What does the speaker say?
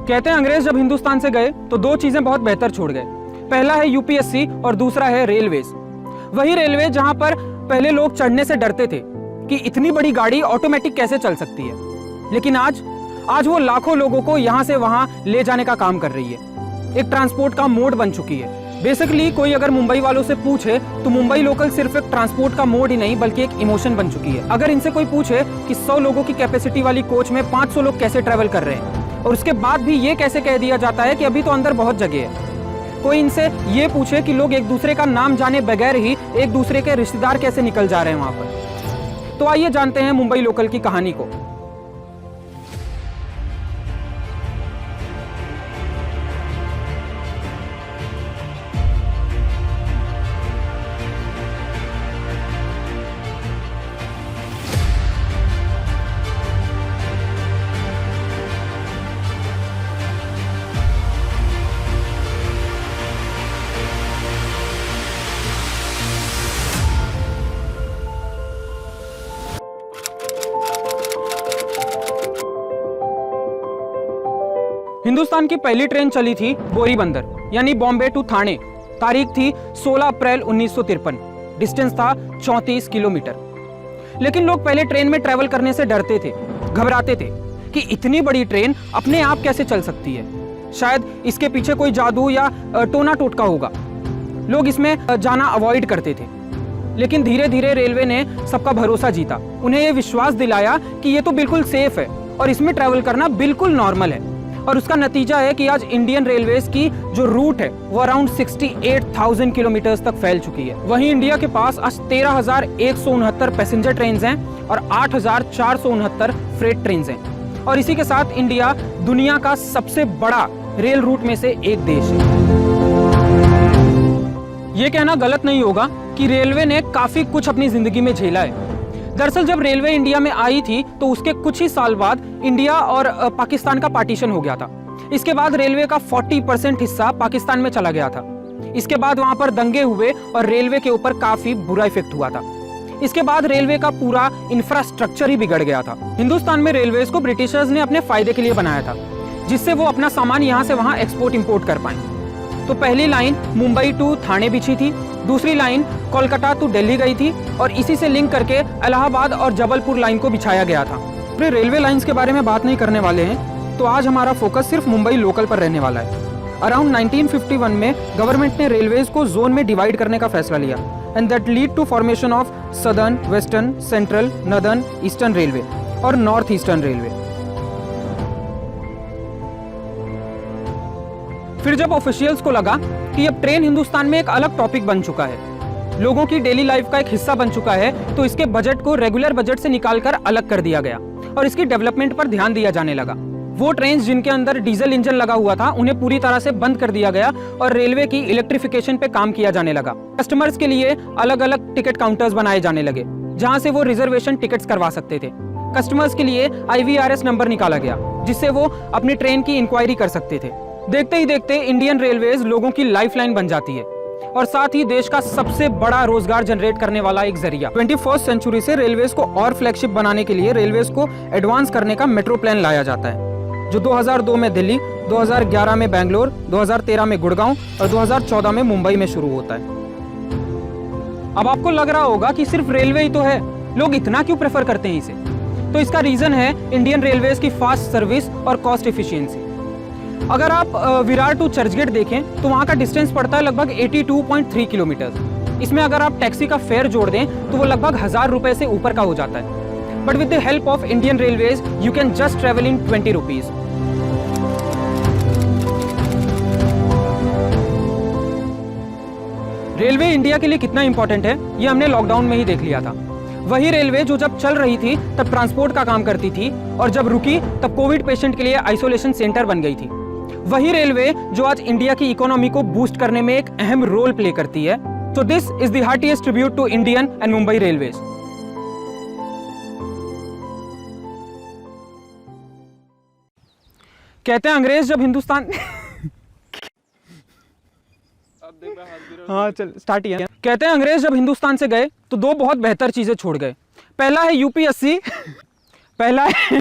कहते हैं अंग्रेज जब हिंदुस्तान से गए तो दो चीजें बहुत बेहतर छोड़ गए। पहला है यूपीएससी और दूसरा है रेलवेज। वही रेलवे जहां पर पहले लोग चढ़ने से डरते थे कि इतनी बड़ी गाड़ी ऑटोमेटिक कैसे चल सकती है, लेकिन आज वो लाखों लोगों को यहां से वहां ले जाने का काम कर रही है। एक ट्रांसपोर्ट का मोड बन चुकी है। बेसिकली कोई अगर मुंबई वालों से पूछे तो मुंबई लोकल सिर्फ एक ट्रांसपोर्ट का मोड ही नहीं बल्कि एक इमोशन बन चुकी है। अगर इनसे कोई पूछे कि 100 लोगों की कैपेसिटी वाली कोच में 500 लोग कैसे ट्रेवल कर रहे हैं और उसके बाद भी ये कैसे कह दिया जाता है कि अभी तो अंदर बहुत जगह है। कोई इनसे ये पूछे कि लोग एक दूसरे का नाम जाने बगैर ही एक दूसरे के रिश्तेदार कैसे निकल जा रहे हैं वहां पर। तो आइए जानते हैं मुंबई लोकल की कहानी को। हिंदुस्तान की पहली ट्रेन चली थी बोरीबंदर यानी बॉम्बे टू थाने। तारीख थी 16 अप्रैल 1953। डिस्टेंस था 34 किलोमीटर। लेकिन लोग पहले ट्रेन में ट्रेवल करने से डरते थे, घबराते थे कि इतनी बड़ी ट्रेन अपने आप कैसे चल सकती है। शायद इसके पीछे कोई जादू या टोना टोटका होगा। लोग इसमें जाना अवॉइड करते थे। लेकिन धीरे धीरे रेलवे ने सबका भरोसा जीता। उन्हें यह विश्वास दिलाया कि ये तो बिल्कुल सेफ है और इसमें ट्रेवल करना बिल्कुल नॉर्मल है। और उसका नतीजा है कि आज इंडियन रेलवेज की जो रूट है वो अराउंड 68,000 किलोमीटर तक फैल चुकी है। वहीं इंडिया के पास आज 13,169 पैसेंजर ट्रेन हैं और 8,469 फ्रेट ट्रेन हैं। और इसी के साथ इंडिया दुनिया का सबसे बड़ा रेल रूट में से एक देश है। ये कहना गलत नहीं होगा कि रेलवे ने काफी कुछ अपनी जिंदगी में झेला है। दरअसल जब रेलवे इंडिया में आई थी तो उसके कुछ ही साल बाद इंडिया और पाकिस्तान का पार्टीशन हो गया था। इसके बाद रेलवे का 40% हिस्सा पाकिस्तान में चला गया था। इसके बाद वहां पर दंगे हुए और रेलवे के ऊपर काफी बुरा इफेक्ट हुआ था। इसके बाद रेलवे का पूरा इंफ्रास्ट्रक्चर ही बिगड़ गया था। हिंदुस्तान में रेलवेज को ब्रिटिशर्स ने अपने फायदे के लिए बनाया था, जिससे वो अपना सामान यहाँ से वहां एक्सपोर्ट इंपोर्ट कर पाए। तो पहली लाइन मुंबई टू थाने बिछी थी, दूसरी लाइन कोलकाता टू दिल्ली गई थी और इसी से लिंक करके इलाहाबाद और जबलपुर लाइन को बिछाया गया था। पूरे रेलवे लाइंस के बारे में बात नहीं करने वाले हैं, तो आज हमारा फोकस सिर्फ मुंबई लोकल पर रहने वाला है। अराउंड 1951 में गवर्नमेंट ने रेलवेज को जोन में डिवाइड करने का फैसला लिया and that lead to formation of southern, western, central, northern, eastern railway और नॉर्थ ईस्टर्न रेलवे। फिर जब ऑफिशियल्स को लगा कि अब ट्रेन हिंदुस्तान में एक अलग टॉपिक बन चुका है, लोगों की डेली लाइफ का एक हिस्सा बन चुका है, तो इसके बजट को रेगुलर बजट से निकालकर अलग कर दिया गया और इसकी डेवलपमेंट पर ध्यान दिया जाने लगा। वो ट्रेन जिनके अंदर डीजल इंजन लगा हुआ था उन्हें पूरी तरह से बंद कर दिया गया और रेलवे की इलेक्ट्रिफिकेशन पे काम किया जाने लगा। कस्टमर्स के लिए अलग अलग टिकट काउंटर्स बनाए जाने लगे जहां से वो रिजर्वेशन टिकट्स करवा सकते थे। कस्टमर्स के लिए IVRS नंबर निकाला गया जिससे वो अपनी ट्रेन की इंक्वायरी कर सकते थे। देखते ही देखते इंडियन रेलवेज लोगों की लाइफलाइन बन जाती है और साथ ही देश का सबसे बड़ा रोजगार जनरेट करने वाला एक जरिया। 21st सेंचुरी से रेलवेज को और फ्लैगशिप बनाने के लिए रेलवेज को एडवांस करने का मेट्रो प्लान लाया जाता है, जो 2002 में दिल्ली, 2011 में बेंगलोर, 2013 में गुड़गांव और 2014 में मुंबई में शुरू होता है। अब आपको लग रहा होगा कि सिर्फ रेलवे ही तो है, लोग इतना क्यों प्रेफर करते हैं इसे? तो इसका रीजन है इंडियन रेलवेज की फास्ट सर्विस और कॉस्ट एफिशिएंसी। अगर आप विरार टू चर्चगेट देखें तो वहां का डिस्टेंस पड़ता है लगभग 82.3 किलोमीटर। इसमें अगर आप टैक्सी का फेयर जोड़ दें तो वो लगभग 1000 रुपए से ऊपर का हो जाता है। But with the help of Indian railways you can just travel in 20 rupees. Railway India के लिए कितना इंपॉर्टेंट है ये हमने लॉकडाउन में ही देख लिया था। वही रेलवे जो जब चल रही थी तब ट्रांसपोर्ट का काम करती थी और जब रुकी तब कोविड पेशेंट के लिए आइसोलेशन सेंटर बन गई थी। वही रेलवे जो आज इंडिया की इकोनॉमी को बूस्ट करने में एक अहम रोल प्ले करती है। तो this is the heartiest tribute to Indian and Mumbai railways. कहते हैं अंग्रेज जब हिंदुस्तान हाँ चल स्टार्ट ही है। कहते हैं अंग्रेज जब हिंदुस्तान से गए तो दो बहुत बेहतर चीजें छोड़ गए। पहला है यूपीएससी, पहला है